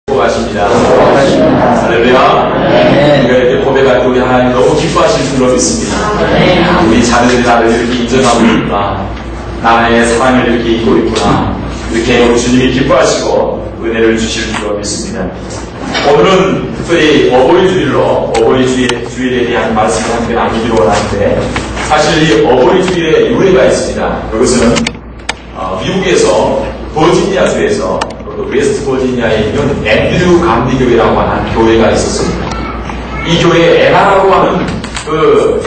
수고하십니다. 할렐루야. 우리가 이렇게 고백할 때 우리 하나님 너무 기뻐하실 줄로 믿습니다. 우리 자녀들이 나를 이렇게 인정하고 있구나. 나의 사랑을 이렇게 잊고 있구나. 이렇게 우리 주님이 기뻐하시고 은혜를 주실 줄로 믿습니다. 오늘은 특별히 어버이 주일에 대한 말씀을 함께 나누기로 원하는데, 사실 이 어버이 주일에 유래가 있습니다. 그것은 미국에서 버지니아주에서 웨스트 버지니아에 있는 앤드류 감리 교회라고 하는 교회가 있었습니다. 이 교회에 에나라고 하는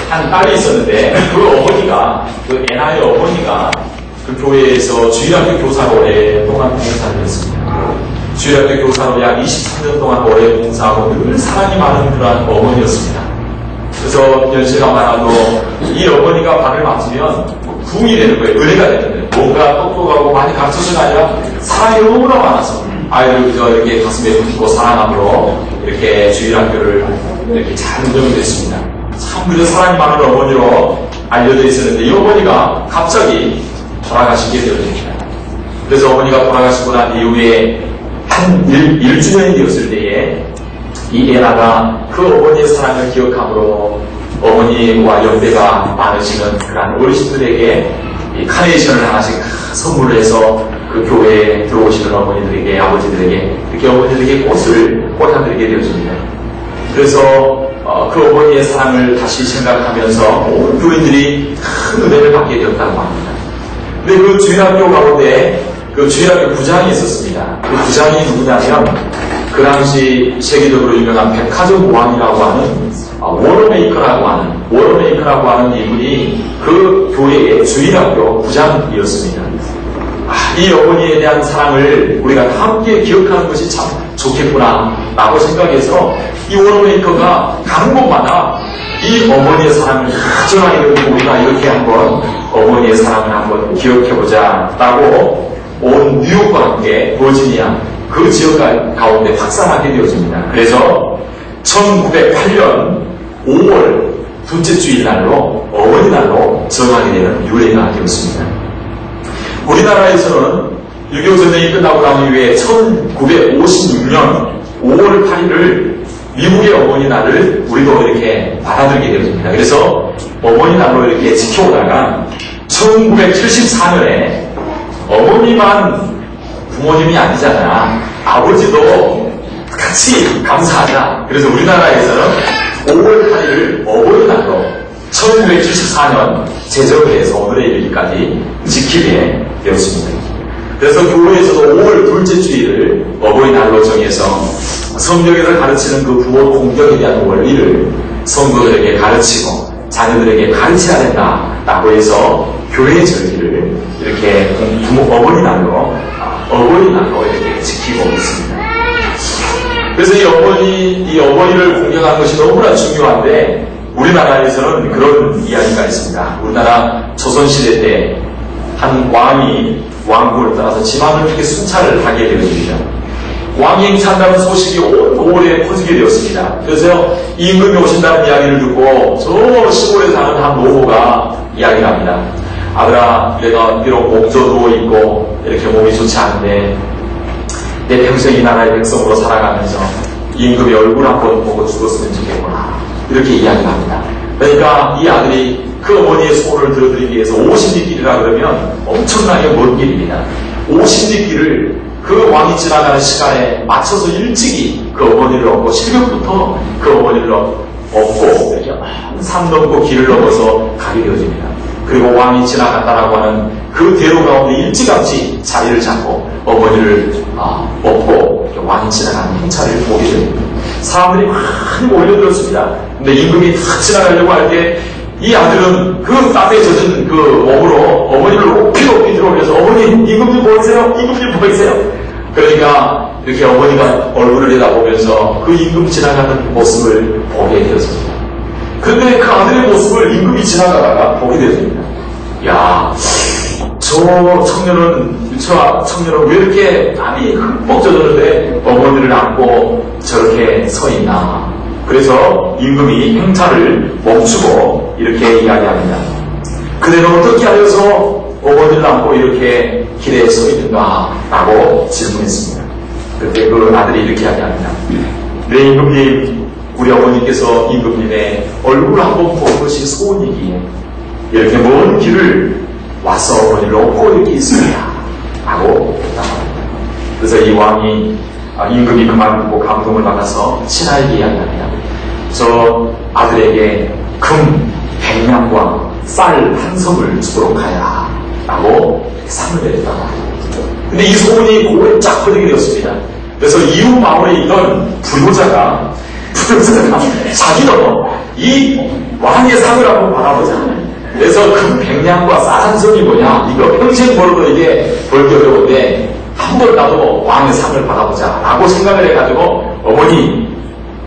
한 딸이 있었는데, 그 에나의 어머니가 그 교회에서 주일학교 교사로 오랫동안 봉사를 했습니다. 주일학교 교사로 약 23년 동안 오래 봉사하고 늘 사랑이 많은 그러한 어머니였습니다. 그래서 연세가 많아도 이 어머니가 발을 맞으면 부흥이 되는 거예요. 은혜가 되는 거예요. 뭔가 똑똑하고 많이 가르쳐서가 아니라 사랑이 너무나 많아서 아이를 이렇게 가슴에 품고 사랑함으로 이렇게 주일학교를 이렇게 잘 운영됐습니다. 참 그래서 사랑이 많은 어머니로 알려져 있었는데, 이 어머니가 갑자기 돌아가시게 되었습니다. 그래서 어머니가 돌아가시고 난 이후에 한 1주년이 되었을 때에 이 에나가 그 어머니의 사랑을 기억함으로 어머니와 연배가 많으시는 그런 어르신들에게 이 카네이션을 하나씩 선물을 해서 그 교회에 들어오시는 어머니들에게, 아버지들에게, 이렇게 어머니들에게 꽃을 드리게 되었습니다. 그래서 그 어머니의 사랑을 다시 생각하면서 온 교인들이 큰 은혜를 받게 되었다고 합니다. 근데 그 주일학교 가운데 그 주일학교 부장이 있었습니다. 그 부장이 누구냐면, 그 당시 세계적으로 유명한 백화점 왕이라고 하는 워러메이커라고 하는 이분이 그 교회의 주일학교 부장이었습니다. 이 어머니에 대한 사랑을 우리가 함께 기억하는 것이 참 좋겠구나 라고 생각해서 이 워러메이커가 가는 곳마다 이 어머니의 사랑을 전하게 되고, 우리가 이렇게 한번 어머니의 사랑을 한번 기억해보자 라고 온 뉴욕과 함께 버지니아 그 지역 가운데 확산하게 되어집니다. 그래서 1908년 5월 둘째 주일날로 어머니날로 정하게 되는 유래가 되었습니다. 우리나라에서는 6.25 전쟁이 끝나고 난 이후에 1956년 5월 8일을 미국의 어머니날을 우리도 이렇게 받아들이게 되었습니다. 그래서 어머니날로 이렇게 지켜오다가 1974년에 어머니만 부모님이 아니잖아, 아버지도 같이 감사하자. 그래서 우리나라에서는 5월 8일을 어버이날로 1974년 제정을 해서 오늘에 이르기까지 지키게 되었습니다. 그래서 교회에서도 5월 둘째 주일을 어버이날로 정해서 성경에서 가르치는 그 부모 공경에 대한 원리를 성도들에게 가르치고 자녀들에게 가르쳐야 된다라고 해서 교회의 절기를 이렇게 어버이날로 이렇게 지키고 있습니다. 그래서 이 어머니를 공경하는 것이 너무나 중요한데, 우리나라에서는 그런 이야기가 있습니다. 우리나라 조선시대 때 한 왕이 왕국을 따라서 지방을 이렇게 순찰을 하게 되었습니다. 왕이 행차한다는 소식이 온 고을에 퍼지게 되었습니다. 그래서 임금이 오신다는 이야기를 듣고 저 시골에 사는 한 노부가 이야기를 합니다. 아들아, 내가 비록 목조도 있고 이렇게 몸이 좋지 않은데 내 평생 이 나라의 백성으로 살아가면서 임금의 얼굴 한번 보고 죽었으면 좋겠구나, 이렇게 이야기를 합니다. 그러니까 이 아들이 그 어머니의 소원을 들어드리기 위해서 50리길이라 그러면 엄청나게 먼 길입니다. 50리길을 그 왕이 지나가는 시간에 맞춰서 일찍이 그 어머니를 얻고, 새벽부터 그 어머니를 얻고 이렇게 산 넘고 길을 넘어서 가게 되어집니다. 그리고 왕이 지나간다라고 하는 그 대로 가운데 일찌감치 자리를 잡고 어머니를 업고 왕이 지나가는 행차를 보게 됩니다. 사람들이 많이 몰려들었습니다. 근데 임금이 탁 지나가려고 할 때 이 아들은 그 땀에 젖은 그 몸으로 어머니를 높이 들어오면서, 어머니, 임금 좀 보이세요? 임금 좀 보이세요? 그러니까 이렇게 어머니가 얼굴을 내다보면서 그 임금 지나가는 모습을 보게 되었습니다. 근데 그 아들의 모습을 임금이 지나가다가 보게 되었습니다. 야, 저 청년은 왜 이렇게 땀이 흠뻑 젖었는데 어머니를 안고 저렇게 서 있나. 그래서 임금이 행차를 멈추고 이렇게 이야기합니다. 그대는 어떻게 하여서 어머니를 안고 이렇게 길에 서 있는가? 라고 질문했습니다. 그때 그 아들이 이렇게 이야기합니다. 네, 임금님, 우리 어머니께서 임금님의 얼굴을 한번 보는 것이 소원이기에 이렇게 먼 길을 와서 어머니를 업고 이렇게 있습니다. 라고 답합니다. 그래서 이 왕이 임금이 그 말을 듣고 감동을 받아서 친하게 이야기합니다. 저 아들에게 금 100냥과 쌀 한 섬을 주도록 하여라 라고 상을 내렸다고 합니다. 근데 이 소문이 고에 쫙 퍼지게 되었습니다. 그래서 이웃 마을에 있던 불효자가 자기도 이 왕의 상을 한번 받아보자. 그래서 금 100냥과 쌀 한 섬이 뭐냐, 이거 평생 벌어도 이게 벌기 어려운데 한번 나도 왕의 상을 받아보자 라고 생각을 해가지고, 어머니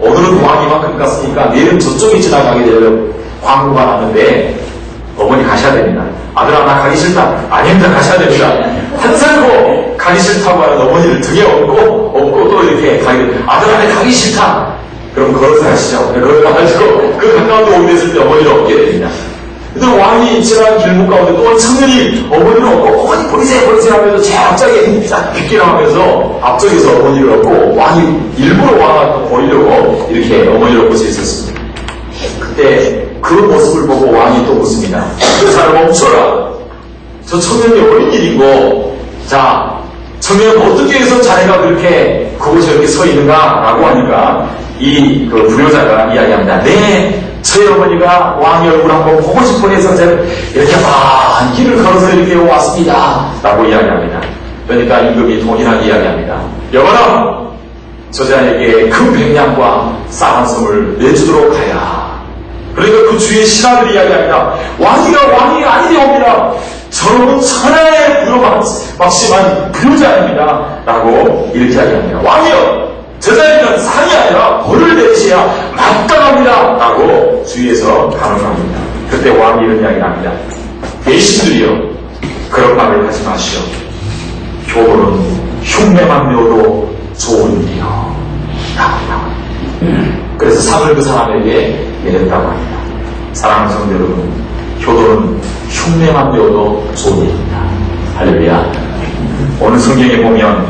오늘은 왕이 이만큼 갔으니까 내일은 저쪽에 지나가게 되면 광고가 났는데 어머니 가셔야 됩니다. 아들아, 나 가기 싫다. 아닙니다, 가셔야 됩니다. 한살고 가기 싫다고 하는 어머니를 등에 업고 또 이렇게 가게 됩니다. 아들아, 나 가기 싫다. 그럼 걸어서 가시죠. 걸어가지고 그 가까운 데 오게 됐을 때 어머니를 업게 됩니다. 근데 왕이 지나간 길목 가운데 또 청년이 어머니를 업고, 어머니 보이세요 하면서 제 앞자리에 빗기를 하면서 앞쪽에서 어머니를 업고, 왕이 일부러 왕을 보이려고 이렇게 어머니를 업고 서 있었습니다. 그때 그 모습을 보고 왕이 또 묻습니다. 그 사람 멈춰라. 저 청년이 어린 일이고, 자, 청년 어떻게 해서 자네가 그렇게 그곳에 이렇게 서 있는가? 라고 하니까 이 그 부효자가 이야기합니다. 네, 저희 어머니가 왕의 얼굴 한번 보고 싶어 해서 제가 이렇게 먼 길을 걸어서 이렇게 왔습니다. 라고 이야기합니다. 그러니까 임금이 동일하게 이야기합니다. 여보라, 저자에게 금 100냥과 쌀 한 섬을 내주도록 하여라. 그러니까 그 주위의 신하들이 이야기합니다. 왕이 아니되옵니다. 저놈은 천하의 부요막심한 부효자입니다. 라고 이렇게 이야기합니다. 왕이여, 저자에게는 상이 아니라 벌을 내리셔야 마땅합니다. 라고 주위에서 간언합니다. 그때 왕이 이런 이야기를 합니다. 배신들이여, 그런 말을 하지 마시오. 효도는 흉내만 내어도 좋은 일이여. 그래서 상을 그 사람에게 내렸다고 합니다. 사랑하는 성도 여러분, 효도는 흉내만 내어도 좋은 일입니다. 할렐루야. 오늘 성경에 보면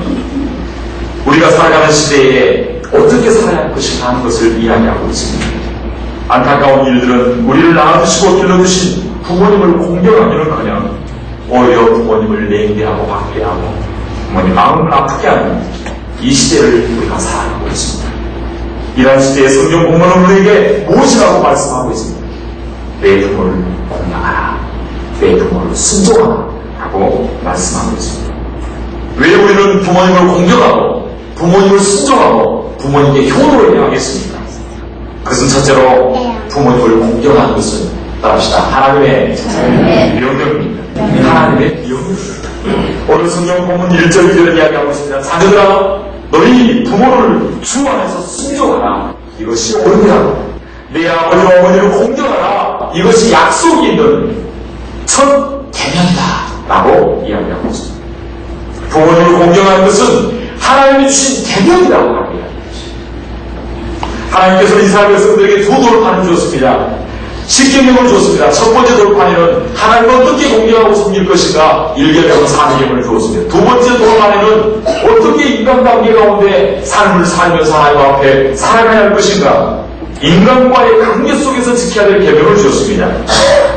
우리가 살아가는 시대에 어떻게 살아야 할 것인가 하는 것을 이야기하고 있습니다. 안타까운 일들은 우리를 낳아주시고 길러주신 부모님을 공경하기는커녕 오히려 부모님을 냉대하고 박해하고 부모님 마음을 아프게 하는 이 시대를 우리가 살아가고 있습니다. 이러한 시대에 성경 본문은 우리에게 무엇이라고 말씀하고 있습니다. 내 부모를 공경하라, 내 부모를 순종하라 라고 말씀하고 있습니다. 왜 우리는 부모님을 공경하고 부모님을 순종하고 부모님께 효도를 행하겠습니까? 그것은 첫째로 부모님을 공경하는 것은 따라합시다. 하나님의 명령입니다. 하나님의 명령입니다. 오늘 성경 본문 1절 2절을 이야기하고 있습니다. 자녀들아, 너희 부모를 주 안에서 순종하라. 이것이 옳으라. 내 아버지와 어머니를 공경하라. 이것이 약속이 있는 첫 계명이다. 라고 이야기하고 있습니다. 부모님을 공경하는 것은 하나님이 주신 계명이라고 하고 이야기합니다. 하나님께서 이스라엘 백성들에게 두 돌판을 주었습니다. 10계명을 주었습니다. 첫 번째 돌판에는 하나님을 어떻게 공경하고 섬길 것인가 1계명은 4계명을 주었습니다. 두 번째 돌판에는 어떻게 인간관계 가운데 삶을 살면서 하나님 앞에 살아가야 할 것인가, 인간과의 관계 속에서 지켜야 될 계명을 주었습니다.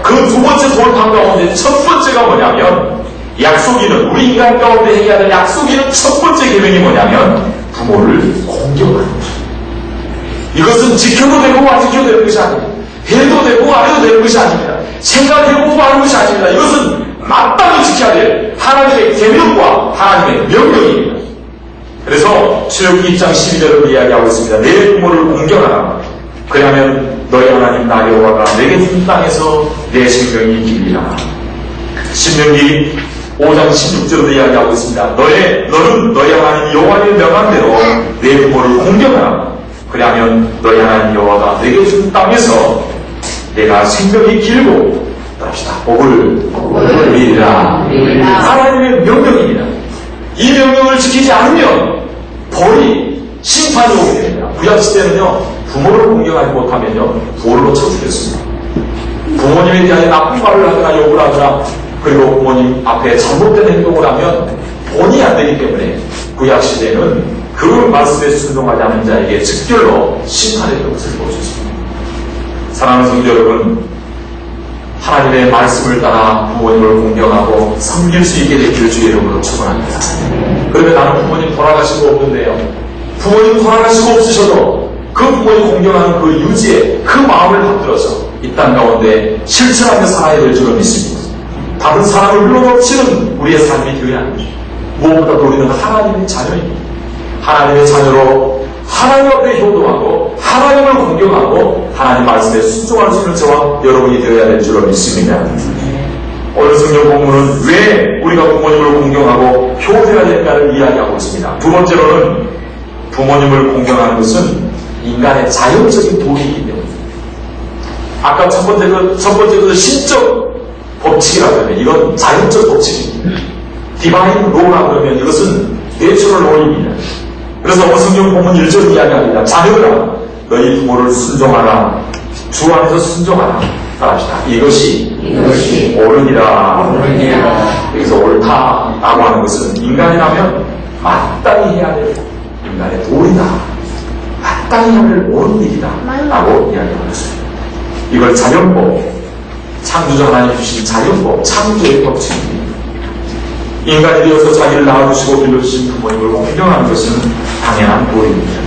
그 두 번째 돌판 가운데 첫 번째가 뭐냐면, 약속이는, 우리 인간 가운데 해야 될 약속이는 첫 번째 계명이 뭐냐면 부모를 공경하는 것입니다. 이것은 지켜도 되고 안 지켜도 되는 것이 아닙니다. 해도 되고 안 해도 되는 것이 아닙니다. 생각해보고 하는 것이 아닙니다. 이것은 마땅히 지켜야 될 하나님의 계명과 하나님의 명령입니다. 그래서 출애굽기 2장 12절을 이야기하고 있습니다. 내 부모를 공경하라. 그러면 너희 하나님 나 여호와가 내게 준 땅에서 내 생명이 길리라. 신명기 5장 16절도 이야기하고 있습니다. 너는 너희 하나님 여호와의 명한 대로 내 부모를 공경하라. 그러면 너희 하나님 여호와가 내게 준 땅에서 내가 생명이 길고 합시다. 복을 누리리라. 하나님의 명령입니다. 이 명령을 지키지 않으면 벌이 심판이 오게 됩니다. 구약시대는요, 부모를 공경하지 못하면요 돌로 쳐 죽였습니다. 부모님에 대한 나쁜 말을 하거나 욕을 하거나 그리고 부모님 앞에 잘못된 행동을 하면 본이 안 되기 때문에 구약시대는 그 말씀에 순종하지 않는 자에게 즉결로 심판의 것을 보여주십니다. 사랑하는 성도 여러분, 하나님의 말씀을 따라 부모님을 공경하고 섬길 수 있게 되기를 주의 이름으로 축원합니다. 그러면 나는 부모님 돌아가시고 없는데요, 부모님 돌아가시고 없으셔도 그 부모님 공경하는 그 유지에 그 마음을 받들어서 이 땅 가운데 실천하며 살아야 될 줄을 믿습니다. 다른 사람을 흘러넘치는 우리의 삶이 되어야 합니다. 무엇보다도 우리는 하나님의 자녀입니다. 하나님의 자녀로 하나님 앞에 효도하고 하나님을 공경하고 하나님 말씀에 순종할 수 있는 저와 여러분이 되어야 될 줄로 믿습니다. 오늘 성경 본문은 왜 우리가 부모님을 공경하고 효도해야 될까를 이야기하고 있습니다. 두 번째로는 부모님을 공경하는 것은 인간의 자연적인 도리이기 때문입니다. 아까 첫 번째 그 신적 법칙이라고 하면 이건 자연적 법칙입니다. 디바인 로라 그러면 이것은 내추럴 로입니다. 그래서 오늘 성경 본문 1절 이야기합니다. 자녀들아 너희 부모를 순종하라. 주 안에서 순종하라. 따라합시다. 이것이 옳으니라. 여기서 옳다라고 하는 것은 인간이라면 마땅히 해야 될 인간의 도리다. 마땅히 해야 될 옳은 일이다 라고 이야기하고 있습니다. 이걸 자연법, 창조자 하나님 주신 자연법, 창조의 법칙입니다. 인간이 되어서 자기를 낳아주시고 길러주신 부모님을 공경하는 것은 당연한 도리입니다.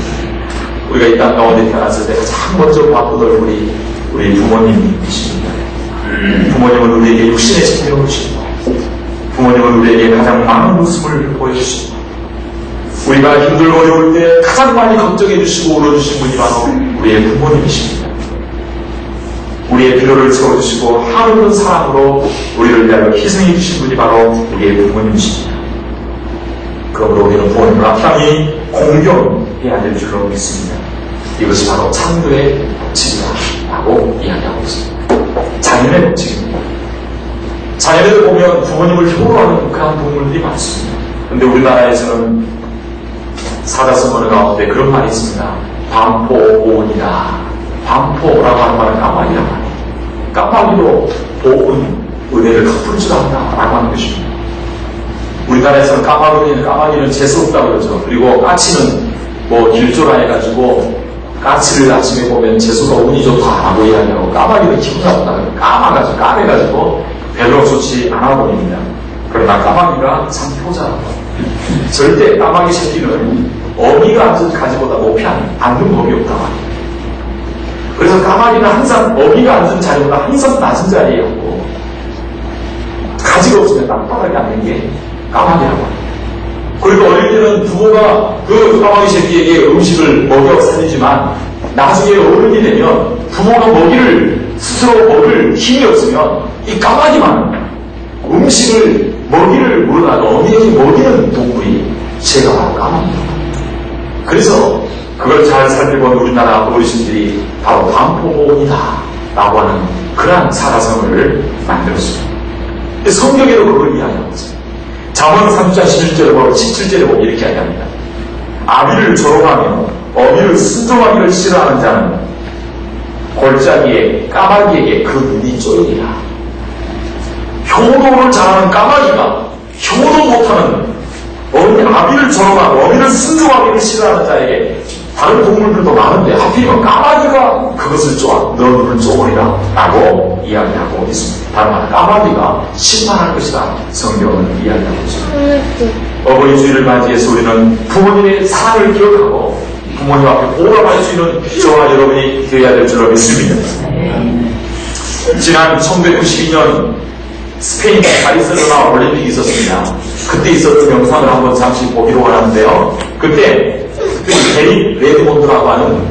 우리가 이 땅 가운데 태어났을 때 가장 먼저 바꾸던 우리 부모님이십니다. 부모님은 우리에게 육신의 생명을 주시고, 부모님은 우리에게 가장 많은 웃음을 보여주시고, 우리가 힘들고 어려울 때 가장 많이 걱정해 주시고 울어주신 분이 바로 우리의 부모님이십니다. 우리의 필요를 채워주시고 하루는 사랑으로 우리를 위하여 희생해 주신 분이 바로 우리의 부모님이십니다. 그러므로 우리는 부모님을 마땅히 공경해야 될 줄로 믿습니다. 이것이 바로 창조의 법칙이라고 이야기하고 있습니다. 자연의 법칙입니다. 자연에도 보면 부모님을 효도하는 그런 부모님들이 많습니다. 그런데 우리나라에서는 사자성어 가운데 그런 말이 있습니다. 반포보은이다. 반포라고 하는 말은 까마귀란 말이에요. 까마귀도 보은 은혜를 갚을 줄 안다 라고 하는 것입니다. 우리나라에서는 까마귀는 재수없다고 그러죠. 그리고 까치는 길조라 해가지고 까치를 아침에 보면 재수가 운이 좋다라고 이야기하고, 까마귀는 기분 나쁘다. 까매가지고 별로 좋지 않아 보입니다. 그러나 까마귀가 참 효자라고. 절대 까마귀 새끼는 어미가 앉은 가지보다 높이 앉는 법이 없다고 합니다. 그래서 까마귀는 항상 어미가 앉은 자리보다 항상 낮은 자리에 앉고, 가지가 없으면 땅바닥에 앉는 게 까마귀라고 합니다. 그리고 어릴 때는 부모가 그 까마귀 새끼에게 음식을 먹여 살리지만 나중에 어른이 되면 부모가 스스로 먹일 힘이 없으면 이 까마귀만 먹이를 물어나도 어미에게 먹이는 동물이 제가 바로 까마귀입니다. 그래서 그걸 잘 살펴본 우리나라 어르신들이 바로 반포보은이다 라고 하는 그러한 사자성어를 만들었습니다. 성경에도 그걸 이야기하고 있습니다. 잠언 3장 11절에 보면 17절에 보면 이렇게 이야기합니다. 아비를 조롱하며 어미를 순종하기를 싫어하는 자는 골짜기에 까마귀에게 그 눈이 쪼이리라. 효도를 잘하는 까마귀가 효도 못하는 아비를 조롱하고 어미를 순종하기를 싫어하는 자에게, 다른 동물들도 많은데 하필이면 까마귀가 그것을 너 눈을 쪼으리라 라고 이야기하고 있습니다. 다른 말 까마귀가 심판할 것이다 성경은 이야기하고 있습니다. 어버이 주일을 맞이해서 우리는 부모님의 사랑을 기억하고 부모님 앞에 보답할 수 있는 저와 여러분이 되어야 될 줄로 믿습니다. 지난 1992년 스페인 바르셀로나 올림픽이 있었습니다. 그때 있었던 영상을 한번 잠시 보기로 하는데요. 그때 데릭 레드몬드라고 하는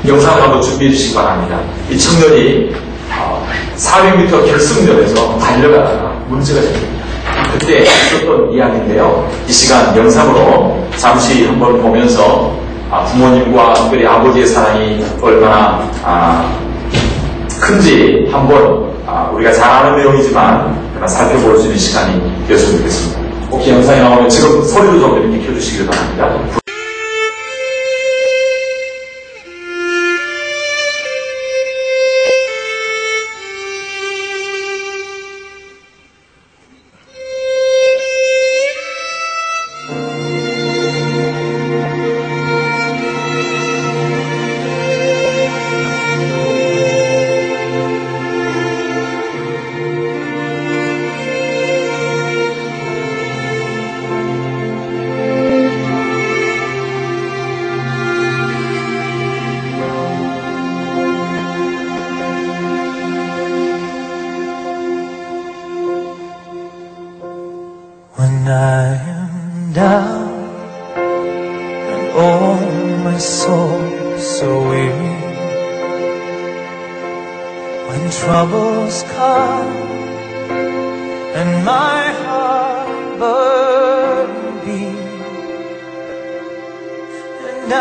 영상을 한번 준비해 주시기 바랍니다. 이 청년이 400m 결승전에서 달려가다가 문제가 생깁니다. 그때 있었던 이야기인데요. 이 시간 영상으로 잠시 한번 보면서 부모님과 특별히 아버지의 사랑이 얼마나 큰지 한번 우리가 잘 아는 내용이지만 살펴볼 수 있는 시간이 되었으면 좋겠습니다. 혹시 영상이 나오면 지금 소리도 좀 이렇게 켜주시길 바랍니다. my soul so weary. When troubles come and my heart burden be, and I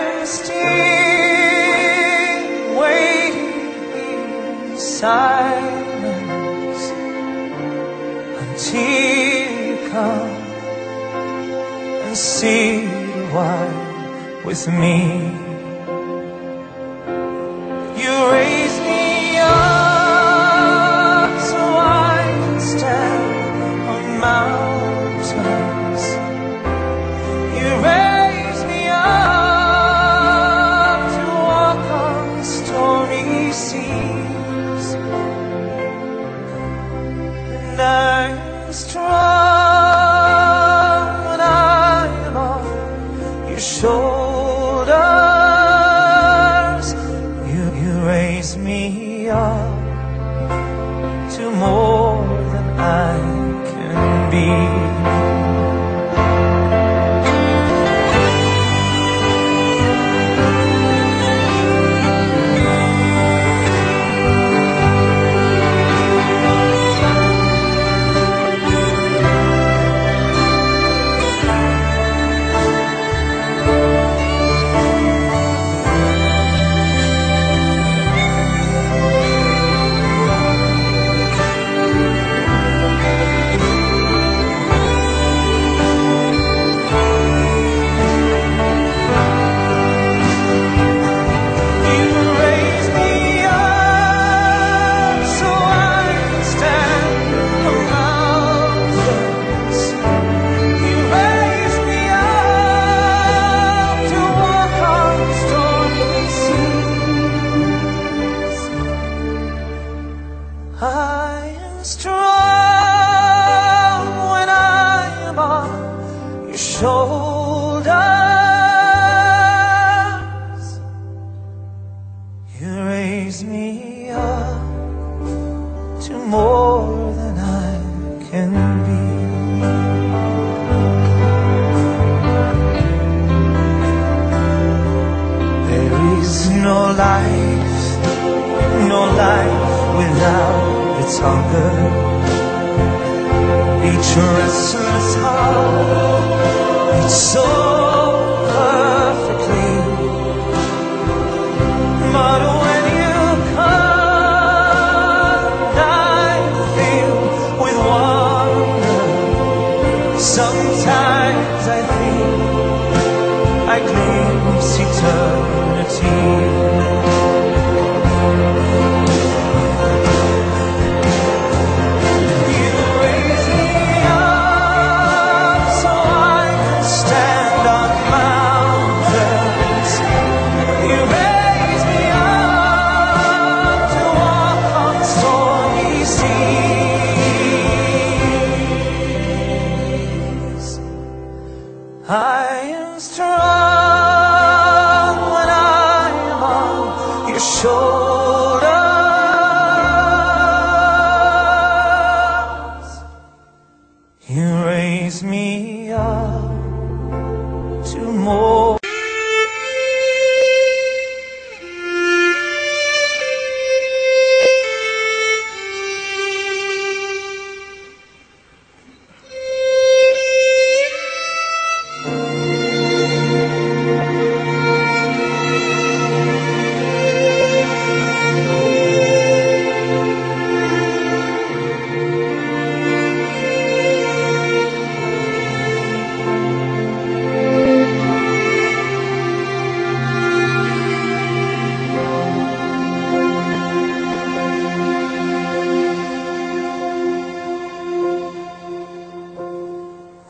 am still waiting in silence until you come and see the while with me. You raise me up so I can stand on mountains. You raise me up to walk on stormy seas, and I'm strong when I'm on your shoulders. You raise me up to more than I can be. I am strong when I am on your shoulders. You raise me up to more than I can be. There is no life without its hunger, each restless heart beats so perfectly. But when you come, I'm filled with wonder. Sometimes I think I glimpse eternity. I am strong when I am on your shoulders. You raise me up to more.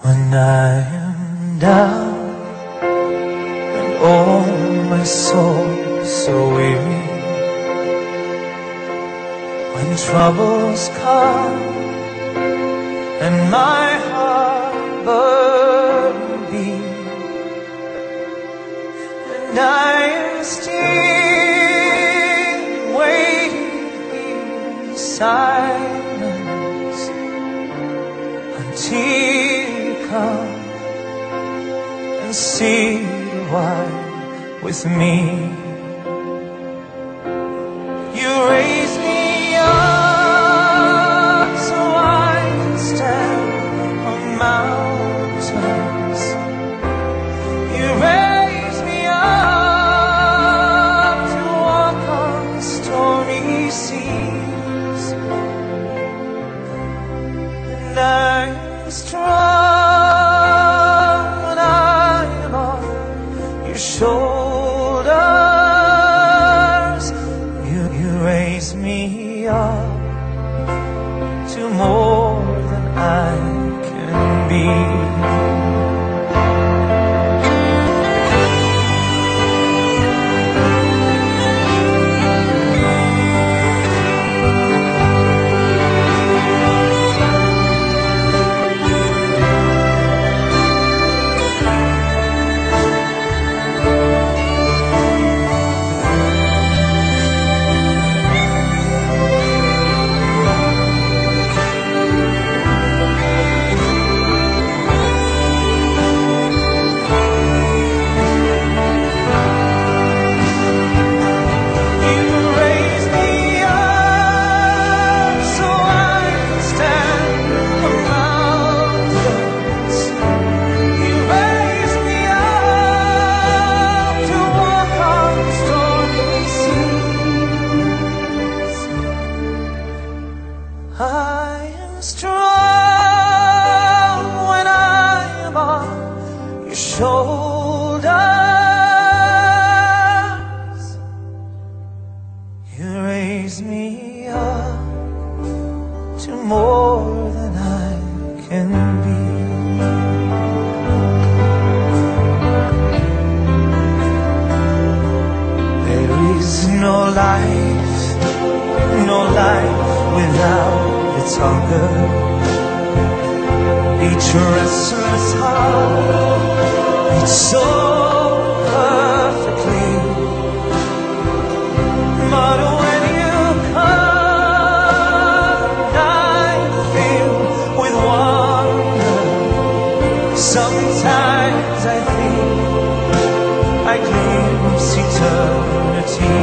When I am down and oh my soul so weary, when troubles come and my heart burden be, and I am still waiting in silence until come and see the while with me. You raise me up so I can stand on mountains. You raise me up to walk on stormy seas. And I am strong when I am on your shoulders. You raise me up to more than I can be. I am strong when I am on your shoulders. You raise me up to more than I can be. There is no life without its hunger. Each restless heart beats so perfectly. But when you come, I feel with wonder. Sometimes I think I glimpse eternity.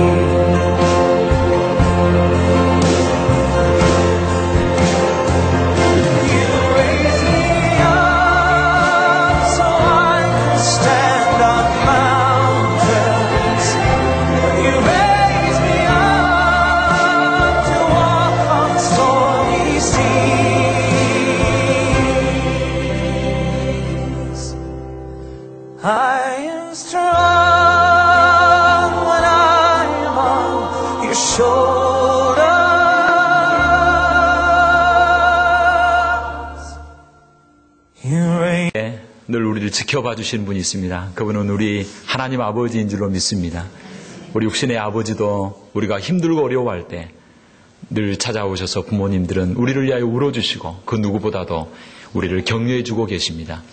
I am strong when I am on your shoulders. You raise. 늘 우리를 지켜봐 주시는 분이 있습니다. 그분은 우리 하나님 아버지인 줄로 믿습니다. 우리 육신의 아버지도 우리가 힘들고 어려워할 때 늘 찾아오셔서 부모님들은 우리를 위하여 울어주시고 그 누구보다도 우리를 격려해 주고 계십니다.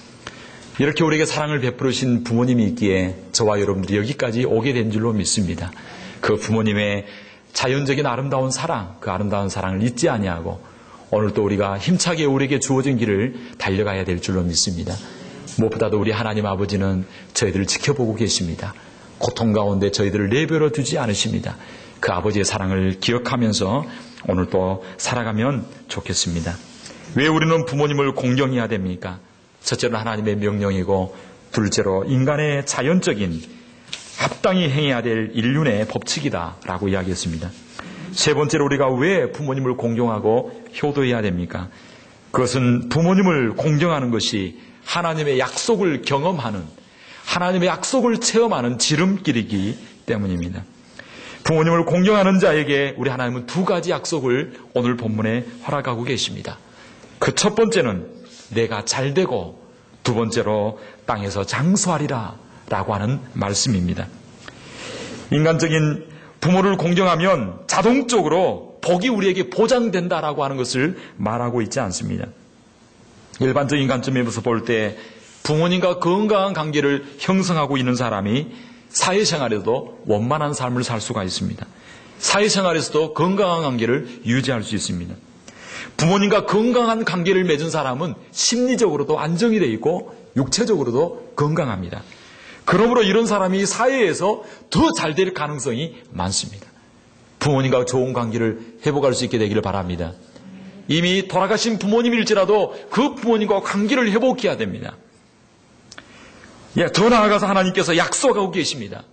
이렇게 우리에게 사랑을 베풀으신 부모님이 있기에 저와 여러분들이 여기까지 오게 된 줄로 믿습니다. 그 부모님의 자연적인 아름다운 사랑, 그 아름다운 사랑을 잊지 아니하고 오늘 또 우리가 힘차게 우리에게 주어진 길을 달려가야 될 줄로 믿습니다. 무엇보다도 우리 하나님 아버지는 저희들을 지켜보고 계십니다. 고통 가운데 저희들을 내버려 두지 않으십니다. 그 아버지의 사랑을 기억하면서 오늘 또 살아가면 좋겠습니다. 왜 우리는 부모님을 공경해야 됩니까? 첫째로 하나님의 명령이고 둘째로 인간의 자연적인 합당히 행해야 될 인륜의 법칙이다라고 이야기했습니다. 세 번째로 우리가 왜 부모님을 공경하고 효도해야 됩니까? 그것은 부모님을 공경하는 것이 하나님의 약속을 경험하는, 하나님의 약속을 체험하는 지름길이기 때문입니다. 부모님을 공경하는 자에게 우리 하나님은 두 가지 약속을 오늘 본문에 허락하고 계십니다. 그 첫 번째는 내가 잘되고 두 번째로 땅에서 장수하리라 라고 하는 말씀입니다. 인간적인 부모를 공경하면 자동적으로 복이 우리에게 보장된다라고 하는 것을 말하고 있지 않습니다. 일반적인 관점에서 볼 때 부모님과 건강한 관계를 형성하고 있는 사람이 사회생활에서도 원만한 삶을 살 수가 있습니다. 사회생활에서도 건강한 관계를 유지할 수 있습니다. 부모님과 건강한 관계를 맺은 사람은 심리적으로도 안정이 되어 있고 육체적으로도 건강합니다. 그러므로 이런 사람이 사회에서 더 잘 될 가능성이 많습니다. 부모님과 좋은 관계를 회복할 수 있게 되기를 바랍니다. 이미 돌아가신 부모님일지라도 그 부모님과 관계를 회복해야 됩니다. 더 나아가서 하나님께서 약속하고 계십니다.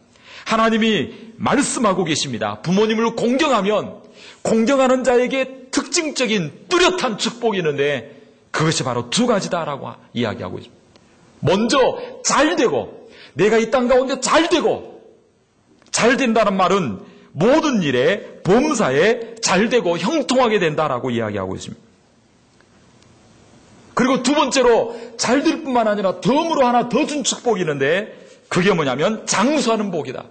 하나님이 말씀하고 계십니다. 부모님을 공경하면 공경하는 자에게 특징적인 뚜렷한 축복이 있는데 그것이 바로 두 가지다라고 이야기하고 있습니다. 먼저 잘 되고, 내가 이 땅 가운데 잘 되고, 잘 된다는 말은 모든 일에 범사에 잘 되고 형통하게 된다라고 이야기하고 있습니다. 그리고 두 번째로 잘 될 뿐만 아니라 덤으로 하나 더 준 축복이 있는데 그게 뭐냐면 장수하는 복이다.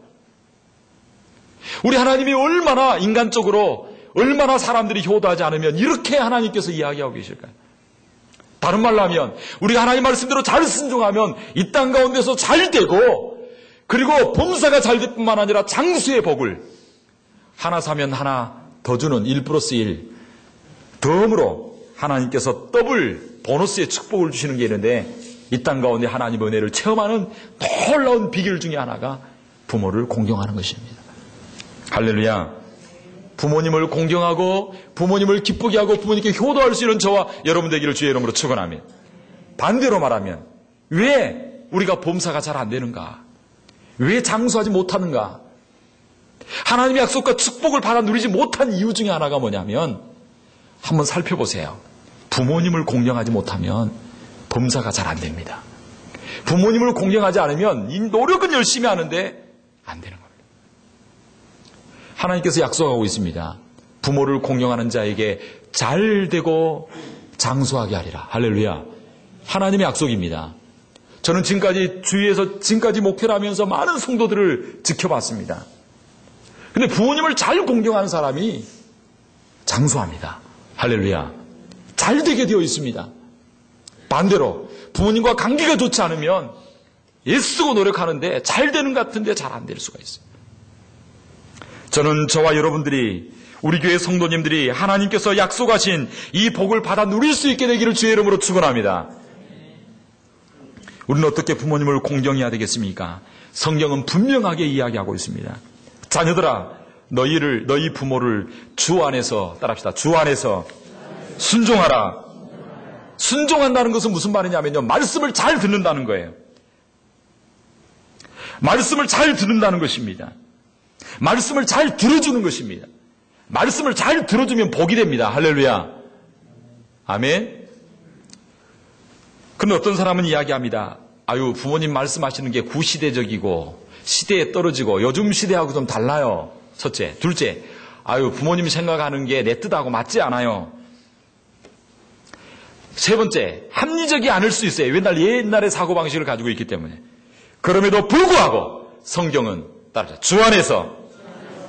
우리 하나님이 얼마나 인간적으로 얼마나 사람들이 효도하지 않으면 이렇게 하나님께서 이야기하고 계실까요? 다른 말로 하면 우리가 하나님 말씀대로 잘 순종하면 이 땅 가운데서 잘 되고, 그리고 범사가 잘 될 뿐만 아니라 장수의 복을 하나 사면 하나 더 주는 1+1 덤으로 하나님께서 더블 보너스의 축복을 주시는 게 있는데, 이 땅 가운데 하나님의 은혜를 체험하는 놀라운 비결 중에 하나가 부모를 공경하는 것입니다. 할렐루야. 부모님을 공경하고 부모님을 기쁘게 하고 부모님께 효도할 수 있는 저와 여러분 되기를 주의 이름으로 축원합니다. 반대로 말하면 왜 우리가 범사가 잘 안 되는가? 왜 장수하지 못하는가? 하나님의 약속과 축복을 받아 누리지 못한 이유 중에 하나가 뭐냐면, 한번 살펴보세요. 부모님을 공경하지 못하면 범사가 잘 안 됩니다. 부모님을 공경하지 않으면 이 노력은 열심히 하는데 안 되는 겁니다. 하나님께서 약속하고 있습니다. 부모를 공경하는 자에게 잘 되고 장수하게 하리라. 할렐루야. 하나님의 약속입니다. 저는 지금까지 목회를 하면서 많은 성도들을 지켜봤습니다. 근데 부모님을 잘 공경하는 사람이 장수합니다. 할렐루야. 잘 되게 되어 있습니다. 반대로 부모님과 관계가 좋지 않으면 애쓰고 노력하는데 잘 되는 것 같은데 잘 안 될 수가 있어요. 저는 저와 여러분들이, 우리 교회 성도님들이 하나님께서 약속하신 이 복을 받아 누릴 수 있게 되기를 주의 이름으로 축원합니다. 우리는 어떻게 부모님을 공경해야 되겠습니까? 성경은 분명하게 이야기하고 있습니다. 자녀들아, 너희 부모를 주 안에서, 따라합시다. 주 안에서 순종하라. 순종한다는 것은 무슨 말이냐면요, 말씀을 잘 듣는다는 거예요. 말씀을 잘 듣는다는 것입니다. 말씀을 잘 들어주는 것입니다. 말씀을 잘 들어주면 복이 됩니다. 할렐루야. 아멘. 그런데 어떤 사람은 이야기합니다. 아유, 부모님 말씀하시는 게 구시대적이고 시대에 떨어지고 요즘 시대하고 좀 달라요. 첫째. 둘째, 아유, 부모님 생각하는 게 내 뜻하고 맞지 않아요. 세 번째, 합리적이 않을 수 있어요. 옛날의 사고방식을 가지고 있기 때문에. 그럼에도 불구하고 성경은 따라서 주 안에서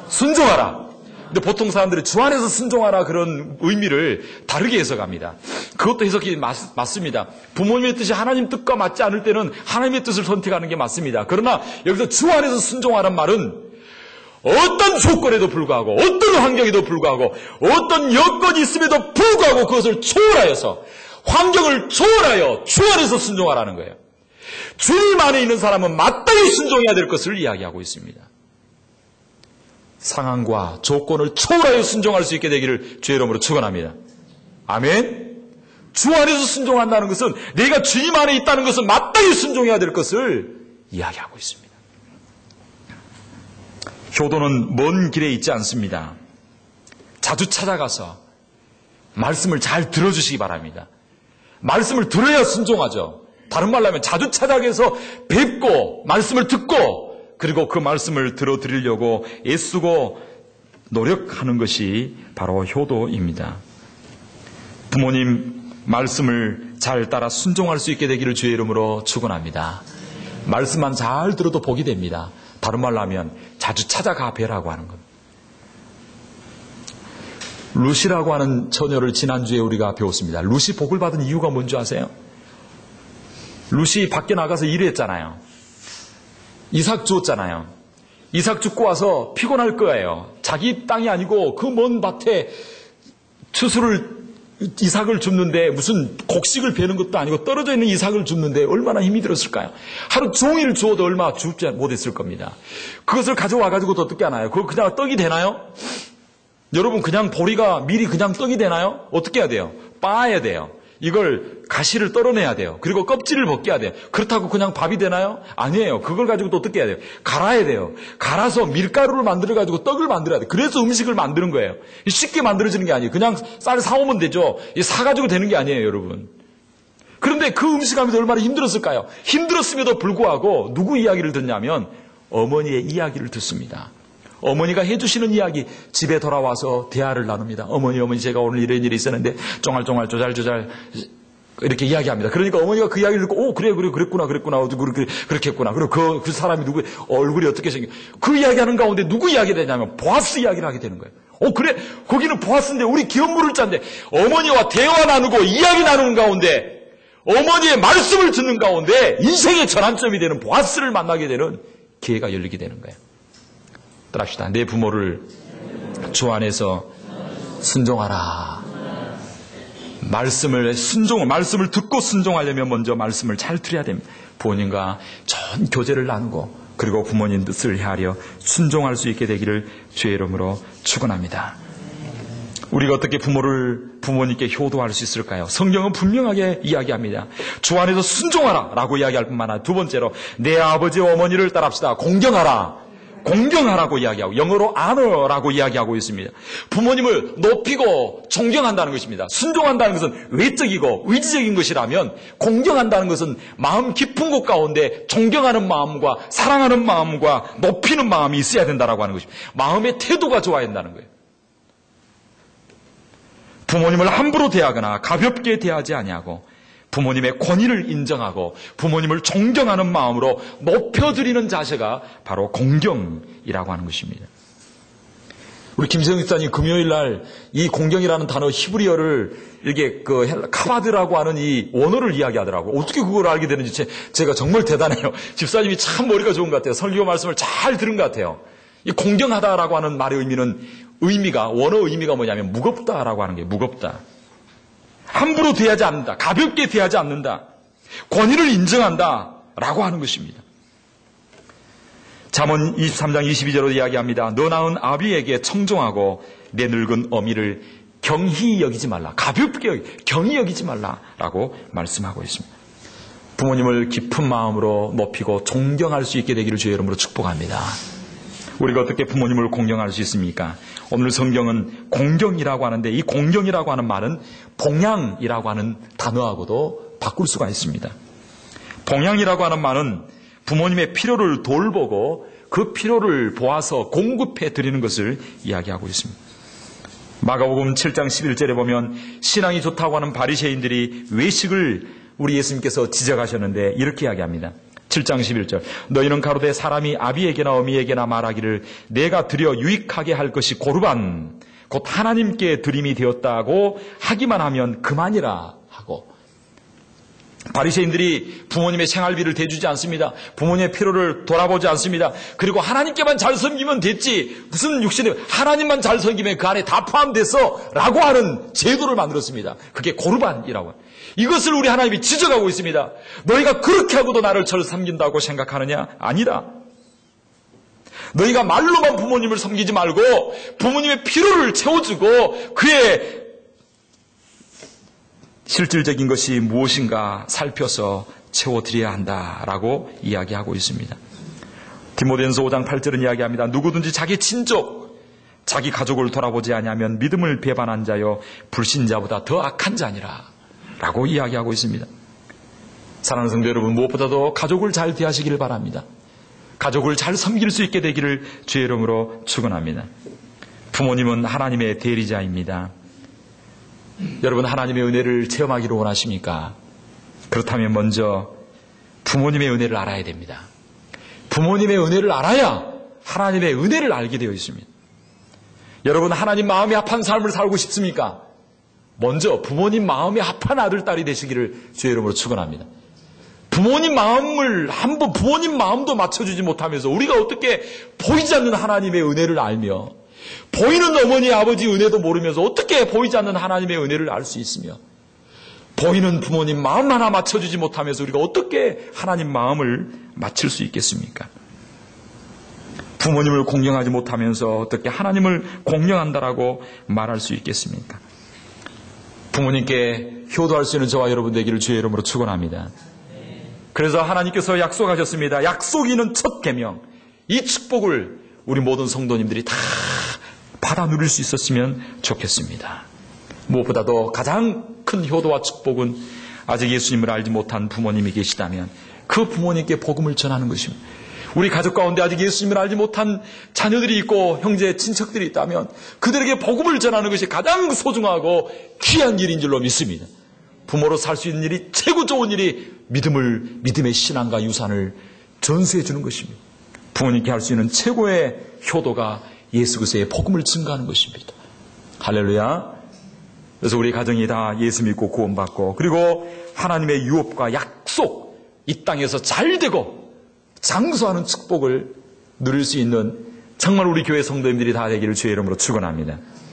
순종하라. 근데 보통 사람들이 주 안에서 순종하라 그런 의미를 다르게 해석합니다. 그것도 해석이 맞습니다. 부모님의 뜻이 하나님 뜻과 맞지 않을 때는 하나님의 뜻을 선택하는 게 맞습니다. 그러나 여기서 주 안에서 순종하라는 말은 어떤 조건에도 불구하고, 어떤 환경에도 불구하고, 어떤 여건이 있음에도 불구하고 그것을 초월하여서, 환경을 초월하여 주 안에서 순종하라는 거예요. 주님 안에 있는 사람은 마땅히 순종해야 될 것을 이야기하고 있습니다. 상황과 조건을 초월하여 순종할 수 있게 되기를 주의 이름으로 축원합니다. 아멘. 주 안에서 순종한다는 것은 내가 주님 안에 있다는 것은 마땅히 순종해야 될 것을 이야기하고 있습니다. 효도는 먼 길에 있지 않습니다. 자주 찾아가서 말씀을 잘 들어주시기 바랍니다. 말씀을 들어야 순종하죠. 다른 말로 하면 자주 찾아가서 뵙고 말씀을 듣고 그리고 그 말씀을 들어드리려고 애쓰고 노력하는 것이 바로 효도입니다. 부모님 말씀을 잘 따라 순종할 수 있게 되기를 주의 이름으로 축원합니다. 말씀만 잘 들어도 복이 됩니다. 다른 말로 하면 자주 찾아가 뵈라고 하는 겁니다. 루시라고 하는 처녀를 지난주에 우리가 배웠습니다. 루시 복을 받은 이유가 뭔지 아세요? 루시 밖에 나가서 일했잖아요. 이삭 주었잖아요. 이삭 죽고 와서 피곤할 거예요. 자기 땅이 아니고 그 먼 밭에 추수를 이삭을 줍는데 무슨 곡식을 베는 것도 아니고 떨어져 있는 이삭을 줍는데 얼마나 힘이 들었을까요? 하루 종일 주어도 얼마 줍지 못했을 겁니다. 그것을 가져와가지고 또 어떻게 하나요? 그거 그냥 떡이 되나요? 여러분 그냥 보리가 밀이 그냥 떡이 되나요? 어떻게 해야 돼요? 빻아야 돼요. 이걸 가시를 떨어내야 돼요. 그리고 껍질을 벗겨야 돼요. 그렇다고 그냥 밥이 되나요? 아니에요. 그걸 가지고 또 어떻게 해야 돼요? 갈아야 돼요. 갈아서 밀가루를 만들어가지고 떡을 만들어야 돼요. 그래서 음식을 만드는 거예요. 쉽게 만들어지는 게 아니에요. 그냥 쌀 사오면 되죠. 사가지고 되는 게 아니에요, 여러분. 그런데 그 음식하면서 얼마나 힘들었을까요? 힘들었음에도 불구하고 누구 이야기를 듣냐면 어머니의 이야기를 듣습니다. 어머니가 해주시는 이야기, 집에 돌아와서 대화를 나눕니다. 어머니 제가 오늘 이런 일이 있었는데 쫑알쫑알 조잘조잘 이렇게 이야기합니다. 그러니까 어머니가 그 이야기를 듣고 그래 그랬구나 그렇게 했구나. 그리고 그 사람이 누구 얼굴이 어떻게 생겨. 그 이야기하는 가운데 누구 이야기가 되냐면 보아스 이야기를 하게 되는 거예요. 그래 거기는 보아스인데 우리 기업 물을 자인데 어머니와 대화 나누고 이야기 나누는 가운데 어머니의 말씀을 듣는 가운데 인생의 전환점이 되는 보아스를 만나게 되는 기회가 열리게 되는 거예요. 따라합시다. 내 부모를 주 안에서 순종하라. 말씀을 듣고 순종하려면 먼저 말씀을 잘 들어야 됩니다. 부모님과 좋은 교제를 나누고 그리고 부모님 뜻을 헤아려 순종할 수 있게 되기를 주의 이름으로 축원합니다. 우리가 어떻게 부모님께 효도할 수 있을까요? 성경은 분명하게 이야기합니다. 주 안에서 순종하라 라고 이야기할 뿐만 아니라 두 번째로 내 아버지와 어머니를 따릅시다. 공경하라고 이야기하고 영어로 honor라고 이야기하고 있습니다. 부모님을 높이고 존경한다는 것입니다. 순종한다는 것은 외적이고 의지적인 것이라면 공경한다는 것은 마음 깊은 곳 가운데 존경하는 마음과 사랑하는 마음과 높이는 마음이 있어야 된다라고 하는 것입니다. 마음의 태도가 좋아야 한다는 거예요. 부모님을 함부로 대하거나 가볍게 대하지 아니하고 부모님의 권위를 인정하고 부모님을 존경하는 마음으로 높여드리는 자세가 바로 공경이라고 하는 것입니다. 우리 김세영 집사님 금요일 날 이 공경이라는 단어 히브리어를 이렇게 카바드라고 하는 이 원어를 이야기하더라고요. 어떻게 그걸 알게 되는지 제가 정말 대단해요. 집사님이 참 머리가 좋은 것 같아요. 설교 말씀을 잘 들은 것 같아요. 이 공경하다라고 하는 말의 원어 의미가 뭐냐면 무겁다라고 하는 게 무겁다. 함부로 대하지 않는다. 가볍게 대하지 않는다. 권위를 인정한다. 라고 하는 것입니다. 잠언 23장 22절로 이야기합니다. 너 낳은 아비에게 청종하고 내 늙은 어미를 경히 여기지 말라. 가볍게 경히 여기지 말라라고 말씀하고 있습니다. 부모님을 깊은 마음으로 높이고 존경할 수 있게 되기를 주의 이름으로 축복합니다. 우리가 어떻게 부모님을 공경할 수 있습니까? 오늘 성경은 공경이라고 하는데 이 공경이라고 하는 말은 봉양이라고 하는 단어하고도 바꿀 수가 있습니다. 봉양이라고 하는 말은 부모님의 필요를 돌보고 그 필요를 보아서 공급해 드리는 것을 이야기하고 있습니다. 마가복음 7장 11절에 보면 신앙이 좋다고 하는 바리새인들이 외식을 우리 예수님께서 지적하셨는데 이렇게 이야기합니다. 7장 11절 너희는 가로되 사람이 아비에게나 어미에게나 말하기를 내가 드려 유익하게 할 것이 고르반 곧 하나님께 드림이 되었다고 하기만 하면 그만이라 하고 바리새인들이 부모님의 생활비를 대주지 않습니다. 부모님의 필요를 돌아보지 않습니다. 그리고 하나님께만 잘 섬기면 됐지 무슨 육신에 하나님만 잘 섬기면 그 안에 다 포함됐어 라고 하는 제도를 만들었습니다. 그게 고르반이라고 합니다. 이것을 우리 하나님이 지적하고 있습니다. 너희가 그렇게 하고도 나를 절 섬긴다고 생각하느냐? 아니다. 너희가 말로만 부모님을 섬기지 말고 부모님의 필요를 채워주고 그의 실질적인 것이 무엇인가 살펴서 채워드려야 한다라고 이야기하고 있습니다. 디모데전서 5장 8절은 이야기합니다. 누구든지 자기 친족, 자기 가족을 돌아보지 아니하면 믿음을 배반한 자여 불신자보다 더 악한 자니라 라고 이야기하고 있습니다. 사랑하는 성도 여러분, 무엇보다도 가족을 잘 대하시기를 바랍니다. 가족을 잘 섬길 수 있게 되기를 주의 이름으로 축원합니다. 부모님은 하나님의 대리자입니다. 여러분 하나님의 은혜를 체험하기를 원하십니까? 그렇다면 먼저 부모님의 은혜를 알아야 됩니다. 부모님의 은혜를 알아야 하나님의 은혜를 알게 되어 있습니다. 여러분 하나님 마음에 합한 삶을 살고 싶습니까? 먼저 부모님 마음에 합한 아들, 딸이 되시기를 주의 이름으로 축원합니다. 부모님 마음을 한번 부모님 마음도 맞춰주지 못하면서 우리가 어떻게 보이지 않는 하나님의 은혜를 알며 보이는 어머니 아버지 은혜도 모르면서 어떻게 보이지 않는 하나님의 은혜를 알 수 있으며, 보이는 부모님 마음 하나 맞춰주지 못하면서 우리가 어떻게 하나님 마음을 맞출 수 있겠습니까? 부모님을 공경하지 못하면서 어떻게 하나님을 공경한다라고 말할 수 있겠습니까? 부모님께 효도할 수 있는 저와 여러분 되기를 주의 이름으로 축원합니다. 그래서 하나님께서 약속하셨습니다. 약속이 있는 첫 계명, 이 축복을 우리 모든 성도님들이 다 받아 누릴 수 있었으면 좋겠습니다. 무엇보다도 가장 큰 효도와 축복은 아직 예수님을 알지 못한 부모님이 계시다면 그 부모님께 복음을 전하는 것입니다. 우리 가족 가운데 아직 예수님을 알지 못한 자녀들이 있고 형제, 친척들이 있다면 그들에게 복음을 전하는 것이 가장 소중하고 귀한 일인 줄로 믿습니다. 부모로 살 수 있는 일이 최고 좋은 일이 믿음의 신앙과 유산을 전수해 주는 것입니다. 부모님께 할 수 있는 최고의 효도가 예수 그리스도의 복음을 증거하는 것입니다. 할렐루야. 그래서 우리 가정이 다 예수 믿고 구원받고 그리고 하나님의 유업과 약속, 이 땅에서 잘 되고 장수하는 축복을 누릴 수 있는 정말 우리 교회 성도님들이 다 되기를 주의 이름으로 축원합니다.